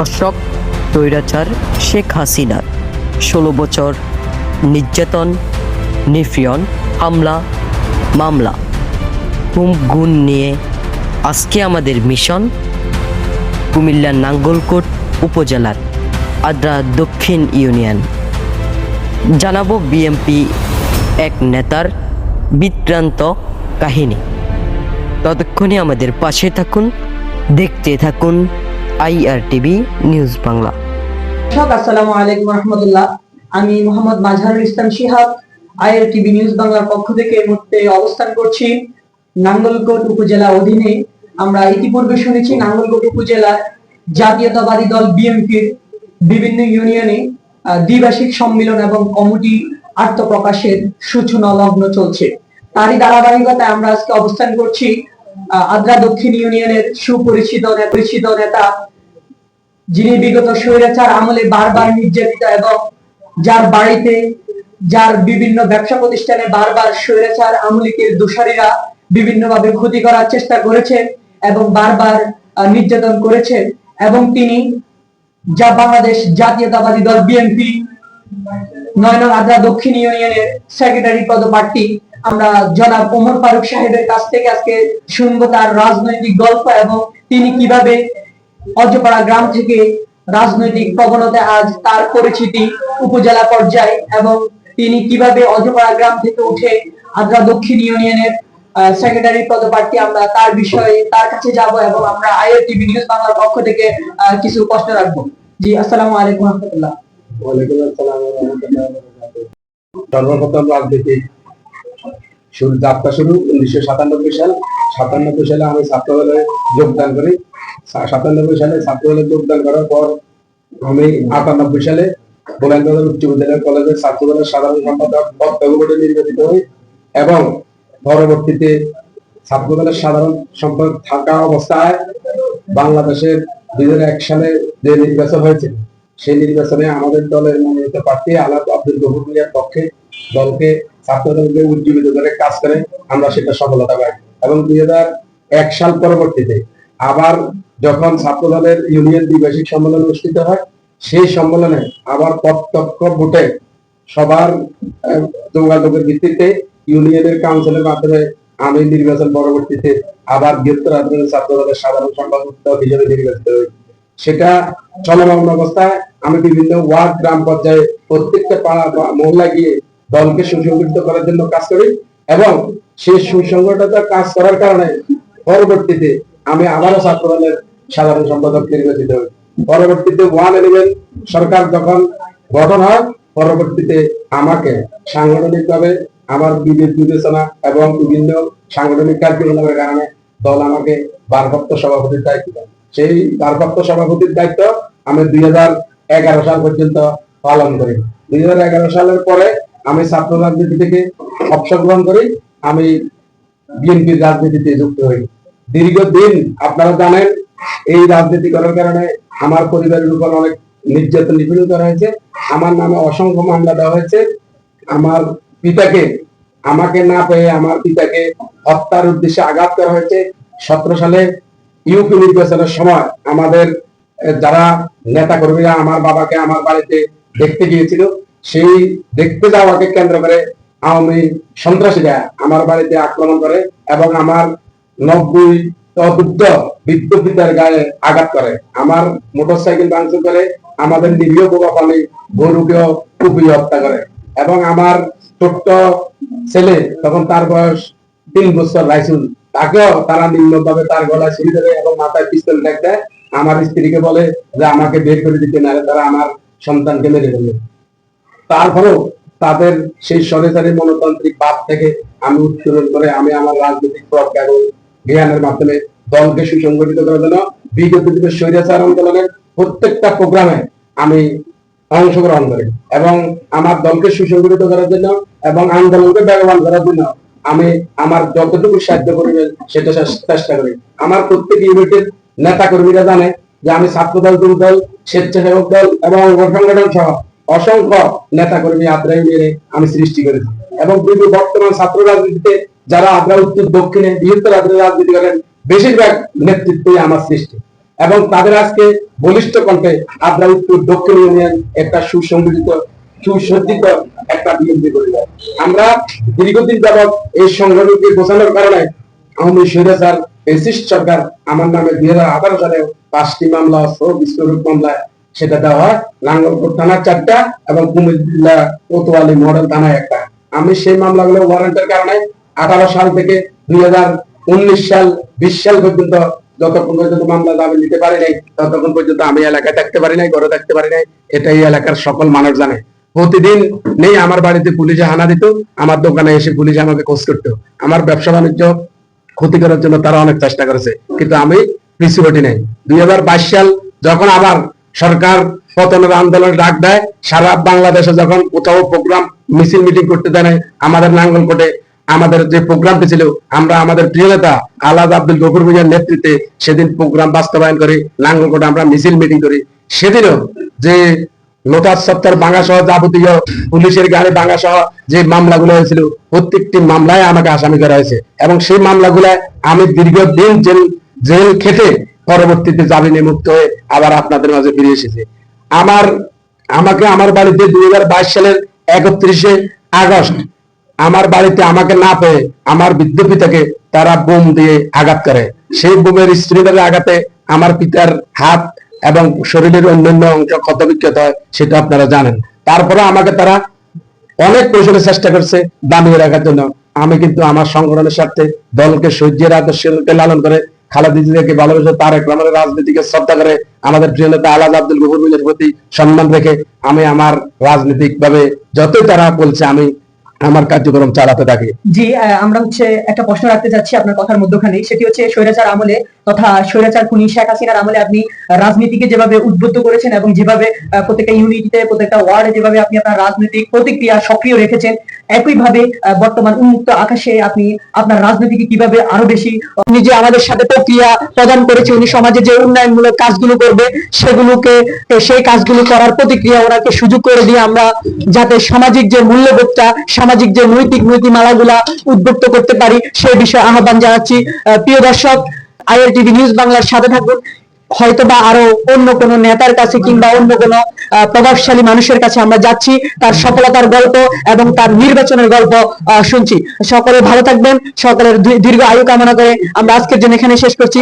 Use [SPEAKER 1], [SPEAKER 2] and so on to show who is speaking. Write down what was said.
[SPEAKER 1] শোষক স্বৈরাচার শেখ হাসিনার 16 বছর নির্যাতন, নিপীড়ন, হামলা, মামলা, গুম নিয়ে আজকে আমাদের মিশন কুমিল্লার নাঙ্গলকোট উপজেলার আদ্রা দক্ষিণ ইউনিয়ন। জানাবো বিএনপি এক নেতার বিভ্রান্ত কাহিনী। ততক্ষণে আমাদের পাশে থাকুন, দেখতে থাকুন IRTV নিউজ বাংলা।
[SPEAKER 2] আসসালামু আলাইকুম রহমতুল্লাহ। আমি মোহাম্মদ মাজহারুল ইসলাম শিহাব, IRTV নিউজ বাংলার পক্ষ থেকে এই মুহূর্তে অবস্থান করছি নাঙ্গলকোট উপজেলা অধীনে। আমরা ইতিপূর্বে শুনেছি নাঙ্গলকোট উপজেলার জাতীয়তাবাদী দল বিএনপির বিভিন্ন ইউনিয়নে দ্বিবার্ষিক সম্মেলন এবং কমিটি আত্মপ্রকাশের সূচনা লগ্ন চলছে। তারই ধারাবাহিকতায় আমরা আজকে অবস্থান করছি আদ্রা দক্ষিণ ইউনিয়নের সুপরিচিত নেতা, যিনি বিগত স্বৈরাচার আমলে বারবার নির্যাতিত এবং যার বাড়িতে, যার বিভিন্ন ব্যবসা প্রতিষ্ঠানে বারবার স্বৈরাচার আমলিকের দোষারীরা বিভিন্নভাবে ক্ষতি করার চেষ্টা করেছে এবং বারবার নির্যাতন করেছে, এবং তিনি যা বাংলাদেশ জাতীয়তাবাদী দল বিএনপি 9 নং আদ্রা দক্ষিণ ইউনিয়নের সেক্রেটারি পদপ্রার্থী আমরা জনাব ওমর ফারুক সাহেবের কাছ থেকে আজকে শুনবো তার রাজনৈতিক গল্প এবং তিনি কিভাবে অজপাড়া গ্রাম থেকে রাজনৈতিক প্রবণতায় আজ তার পরিচিতি উপজেলা পর্যায়ে, এবং তিনি কিভাবে অজপাড়া গ্রাম থেকে উঠে আদ্রা দক্ষিণ ইউনিয়নের সেক্রেটারি পদপ্রার্থী। আমরা তার বিষয়ে তার কাছে যাব এবং আমরা IRTV নিউজ বাংলার পক্ষ থেকে কিছু প্রশ্ন রাখবো। জি, আসসালামু আলাইকুম রহমতুল্লাহ।
[SPEAKER 3] ওয়ালাইকুম আসসালাম ওয়া রাহমাতুল্লাহি ওয়া বারাকাতুহু। সর্বপ্রথম রাজনীতি যাত্রা শুরু 1997 সাল। 97 সালে আমি ছাত্রদলে যোগদান করি। 97 সালে ছাত্রদলে যোগদান করার পর আমি 98 সালে বোলাইনবাজার উচ্চ বিদ্যালয় কলেজের ছাত্রদলের সাধারণ সম্পাদক পদে নির্বাচিত হই এবং পরবর্তীতে ছাত্রদলের সাধারণ সম্পাদক থাকা অবস্থায় বাংলাদেশের 2001 সালে যে নির্বাচন হয়েছে সেই নির্বাচনে আমাদের দলের মনোনীত প্রার্থী আলাদ আব্দুল গফুর মিয়ার পক্ষে দলকে ছাত্রদলকে উজ্জীবিত করে কাজ করে আমরা সেটা সফলতা পাই এবং 2001 সাল পরবর্তীতে আবার যখন ছাত্রদলের ইউনিয়ন দ্বিবার্ষিক সম্মেলন অনুষ্ঠিত হয় সেই সম্মেলনে আবার প্রত্যক্ষ ভোটে সবার যোগাযোগের ভিত্তিতে ইউনিয়নের কাউন্সিলের মাধ্যমে আমি নির্বাচন পরবর্তীতে আবার বৃহত্তর আন্দোলনের ছাত্রদলের সাধারণ সম্পাদক হিসেবে নির্বাচিত হই। সেটা চলমান অবস্থায় আমি বিভিন্ন ওয়ার্ড গ্রাম পর্যায়ে প্রত্যেকটা পাড়া বা মহল্লা গিয়ে দলকে সুসংগঠিত করার জন্য কাজ করি এবং সেই সুসংগঠিত কাজ করার কারণে পরবর্তীতে আমি আবারও ছাত্রদলের সাধারণ সম্পাদক নির্বাচিত হই। পরবর্তীতে 111 সরকার যখন গঠন হয় পরবর্তীতে আমাকে সাংগঠনিকভাবে আমার বিবেচনা এবং বিভিন্ন সাংগঠনিক কার্যক্রমের কারণে দল আমাকে ভারপ্রাপ্ত সভাপতির দায়িত্ব দেয়। সেই ভারপ্রাপ্ত সভাপতির দায়িত্ব আমি 2011 সাল পর্যন্ত পালন করি। 2011 সালের পরে আমি ছাত্র রাজনীতি থেকে অবসর গ্রহণ করি, আমি বিএনপির রাজনীতিতে যুক্ত হই। দীর্ঘদিন আপনারা জানেন এই রাজনীতি করার কারণে আমার পরিবারের উপর অনেক নির্যাতন নিপীড়ন করা হয়েছে, আমার নামে অসংখ্য মামলা দেওয়া হয়েছে। আমার পিতাকে, আমাকে না পেয়ে আমার পিতাকে হত্যার উদ্দেশ্যে আঘাত করা হয়েছে। 17 সালে ইউপি নির্বাচনের সময় আমাদের যারা নেতা কর্মীরা আমার বাবাকে আমার বাড়িতে দেখতে গিয়েছিল, সেই দেখতে যাওয়াকে কেন্দ্র করে আওয়ামী সন্ত্রাসীরা আমার বাড়িতে আক্রমণ করে এবং আমার 90 বৃদ্ধ পিতার গায়ে আঘাত করে, আমার মোটরসাইকেল ভাঙচুর করে, আমাদের নিরীহ বোকাপানি গরুকেও কুপিয়ে হত্যা করে এবং আমার ছোট্ট ছেলে তখন তার বয়স 3 বছর রাইসুল, তাকেও তারা নিম্নভাবে তার গলায় ছুরি ধরে এবং মাথায় পিস্তল ট্যাগ দেয়। আমার স্ত্রীকে বলে যে আমাকে বের করে দিতে না, তারা আমার সন্তানকে মেরে ফেলবে। তারপরেও তাদের সেই স্বৈরাচারী মনতান্ত্রিক ভাব থেকে আমি উত্তরণ করে আমি আমার রাজনৈতিক প্রজ্ঞা এবং জ্ঞানের মাধ্যমে দলকে সুসংগঠিত করার জন্য বিগত দিনে স্বৈরাচার আন্দোলনের প্রত্যেকটা প্রোগ্রামে আমি অংশগ্রহণ করি এবং আমার দলকে সুসংগঠিত করার জন্য এবং আন্দোলনকে বেগবান করার জন্য আমি আমার যতটুকু সাহায্য করবেন সেটা চেষ্টা করি। আমার প্রত্যেক ইউনিটের নেতা কর্মীরা জানে যে আমি ছাত্রদল, যুবদল, স্বেচ্ছাসেবক দল এবং সংগঠন সহ অসংখ্য নেতা কর্মী আদ্রা ইউনিয়নে আমি সৃষ্টি করেছি এবং বর্তমান ছাত্র রাজনীতিতে যারা আদ্রা উত্তর দক্ষিণে বৃহত্তর আদ্রা রাজনীতি করেন বেশিরভাগ নেতৃত্বই আমার সৃষ্টি। এবং তাদের আজকে বলিষ্ঠ কণ্ঠে আদ্রা উত্তর দক্ষিণ ইউনিয়ন একটা সুসংগঠিত সুসজ্জিত একটা বিএনপি করে যায়। আমরা দীর্ঘদিন যাবৎ এই সংগঠনকে বোঝানোর কারণে আওয়ামী স্বৈরাচার ফ্যাসিস্ট সরকার আমার নামে 2018 সালে 5টি মামলা বিস্ফোরক মামলায় সেটা দেওয়া হয়। নাঙ্গলকোট থানার 4টা এবং কুমিল্লা কোতোয়ালি মডেল থানায় 1টা। আমি সেই মামলাগুলো ওয়ারেন্টের কারণে 18 সাল থেকে 2019 সাল 20 সাল পর্যন্ত যতক্ষণ পর্যন্ত মামলা দাবি নিতে পারি নাই ততক্ষণ পর্যন্ত আমি এলাকায় থাকতে পারি নাই, ঘরে থাকতে পারি নাই। এটাই এলাকার সকল মানুষ জানে। প্রতিদিন নেই আমার বাড়িতে পুলিশে হানা দিত, আমার দোকানে এসে পুলিশ আমাকে খোঁজ করতো। আমার ব্যবসা বাণিজ্য ক্ষতি করার জন্য তারা অনেক চেষ্টা করেছে, কিন্তু আমি পিছু হটি নাই। 2022 সাল যখন আবার সরকার পতনের আন্দোলনের ডাক দেয়, সারা বাংলাদেশে যখন কোথাও প্রোগ্রাম মিছিল মিটিং করতে দেয় নাই, আমাদের নাঙ্গলকোটে আমাদের যে প্রোগ্রামটি ছিল, আমরা আমাদের প্রিয় নেতা আলাদা আব্দুল গফুর ভূঁইয়ার নেতৃত্বে সেদিন প্রোগ্রাম বাস্তবায়ন করি, নাঙ্গলকোটে আমরা মিছিল মিটিং করি। সেদিনও যে লোটাস সত্তর ভাঙা সহ যাবতীয় পুলিশের গাড়ি ভাঙা সহ যে মামলাগুলো হয়েছিল, প্রত্যেকটি মামলায় আমাকে আসামি করা হয়েছে এবং সেই মামলাগুলায় আমি দীর্ঘদিন জেল খেটে পরবর্তীতে জামিনে মুক্ত হয়ে আবার আপনাদের মাঝে ফিরে এসেছি। আমাকে আমার বাড়িতে 2022 সালের 31শে আগস্ট আমার বাড়িতে আমাকে না পেয়ে আমার বৃদ্ধ পিতাকে তারা বোম দিয়ে আঘাত করে। সেই বোমের স্ত্রীদের আঘাতে আমার পিতার হাত এবং শরীরের অন্যান্য অংশ ক্ষতবিক্ষত হয়, সেটা আপনারা জানেন। তারপরে আমাকে তারা অনেক পরিসরে চেষ্টা করছে দামিয়ে রাখার জন্য। আমি কিন্তু আমার সংগঠনের স্বার্থে দলকে সহ্যের আদর্শকে লালন করে, খালেদা জিয়াকে ভালোবেসে, তারেক রহমানের রাজনীতিকে শ্রদ্ধা করে, আমাদের প্রিয় নেতা আলাদা আব্দুল গফুর ভূঁইয়ার প্রতি সম্মান রেখে আমি আমার রাজনৈতিক ভাবে যতই তারা বলছে আমি আমার কার্যক্রম চালাতে থাকি।
[SPEAKER 2] জি, আমরা একটা প্রশ্ন রাখতে চাচ্ছি আপনার কথার মধ্যখানে, সেটি হচ্ছে স্বৈরাচার আমলে তথা স্বৈরাচার খুনি শেখ হাসিনার আমলে আপনি রাজনীতিকে যেভাবে উদ্বুদ্ধ করেছেন এবং যেভাবে প্রত্যেকটা ইউনিটিতে প্রত্যেকটা ওয়ার্ডে যেভাবে আপনি আপনার রাজনৈতিক প্রতিক্রিয়া সক্রিয় রেখেছেন, একইভাবে বর্তমান উন্মুক্ত আকাশে আপনি আপনার রাজনীতিকে কিভাবে আরো বেশি নিজে আমাদের সাথে প্রক্রিয়া প্রদান করেছে। উনি সমাজে যে উন্নয়নমূলক কাজগুলো করবে সেই কাজগুলো করার প্রতিক্রিয়া ওনাকে সুযোগ করে দিয়ে আমরা যাতে সামাজিক যে মূল্যবোধটা, সামাজিক যে নৈতিক নীতিমালাগুলা উদ্বুদ্ধ করতে পারি, সেই বিষয়ে আহ্বান জানাচ্ছি। প্রিয় দর্শক, IRTV নিউজ বাংলার সাথে থাকুন। হয়তোবা আরো অন্য কোন নেতার কাছে কিংবা অন্য কোন প্রভাবশালী মানুষের কাছে আমরা যাচ্ছি, তার সফলতার গল্প এবং তার নির্বাচনের গল্প শুনছি। সকলে ভালো থাকবেন, সকলের দীর্ঘ আয়ু কামনা করে আমরা আজকের জন্য এখানে শেষ করছি।